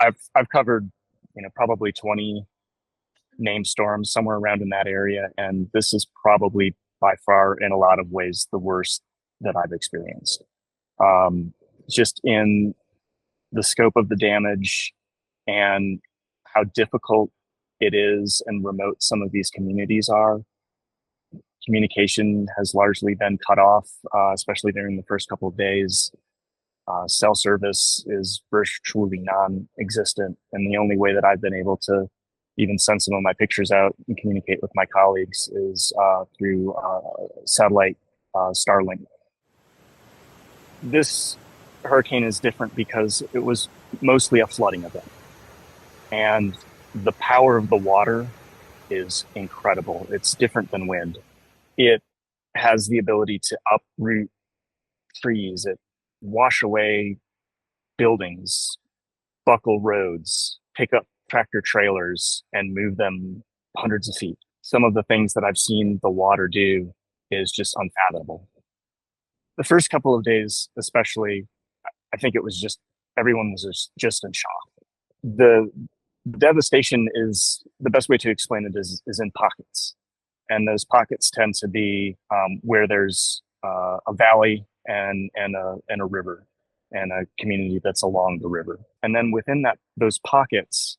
I've covered, probably 20 named storms somewhere around in that area, and this is probably by far, in a lot of ways, the worst that I've experienced. Um, just in the scope of the damage and how difficult it is and remote some of these communities are. Communication has largely been cut off, especially during the first couple of days. Cell service is virtually non-existent, and the only way that I've been able to even send some of my pictures out and communicate with my colleagues is through satellite Starlink. This hurricane is different because it was mostly a flooding event, and the power of the water is incredible. It's different than wind. It has the ability to uproot trees, it wash away buildings, buckle roads, pick up tractor trailers, and move them hundreds of feet. Some of the things that I've seen the water do is just unfathomable. The first couple of days, especially, I think it was just everyone was just in shock. The devastation is the best way to explain it is in pockets. And those pockets tend to be where there's a valley and a river and a community that's along the river. And then within those pockets,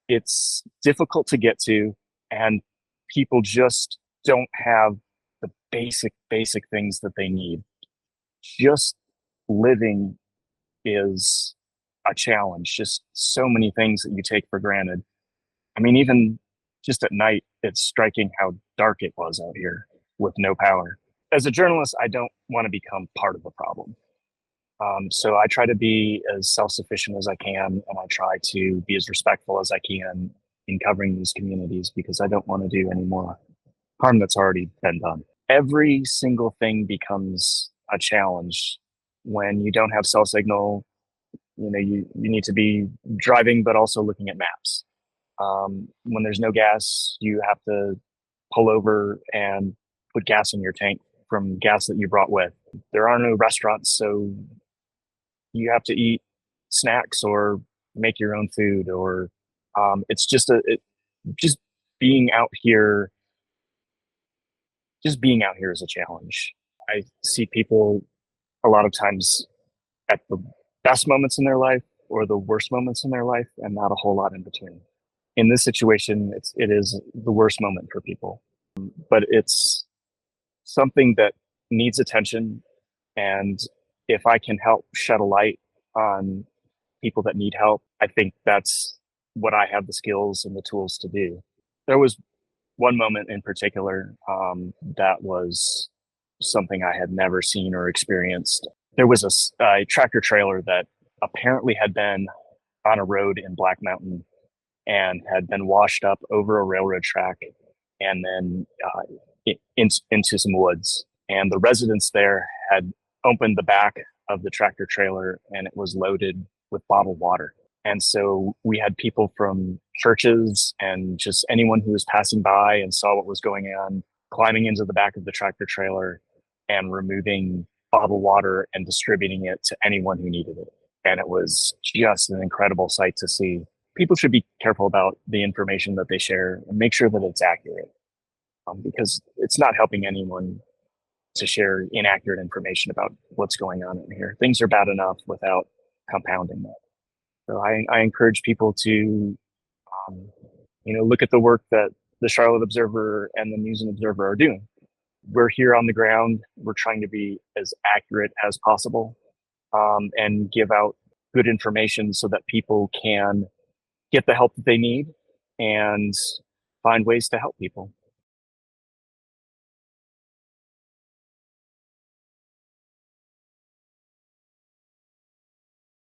it's difficult to get to, and people just don't have the basic things that they need. Just living is a challenge. Just so many things that you take for granted. I mean, even just at night, it's striking how dark it was out here with no power. As a journalist, I don't want to become part of the problem. So I try to be as self-sufficient as I can, and I try to be as respectful as I can in covering these communities because I don't want to do any more harm that's already been done. Every single thing becomes a challenge when you don't have cell signal. You need to be driving, but also looking at maps. When there's no gas, you have to pull over and put gas in your tank from gas that you brought with. There are no restaurants, so you have to eat snacks or make your own food, or it's just being out here. Just being out here is a challenge. I see people a lot of times at the best moments in their life or the worst moments in their life, and not a whole lot in between. In this situation, it is the worst moment for people, but it's something that needs attention. And if I can help shed a light on people that need help, I think that's what I have the skills and the tools to do. There was one moment in particular that was something I had never seen or experienced. There was a tractor trailer that apparently had been on a road in Black Mountain and had been washed up over a railroad track and then into some woods. And the residents there had opened the back of the tractor trailer, and it was loaded with bottled water. And so we had people from churches and just anyone who was passing by and saw what was going on, climbing into the back of the tractor trailer and removing bottled water and distributing it to anyone who needed it. And it was just an incredible sight to see. People should be careful about the information that they share and make sure that it's accurate, because it's not helping anyone to share inaccurate information about what's going on in here. Things are bad enough without compounding that. So I encourage people to, look at the work that the Charlotte Observer and the News and Observer are doing. We're here on the ground. We're trying to be as accurate as possible, and give out good information so that people can get the help that they need and find ways to help people.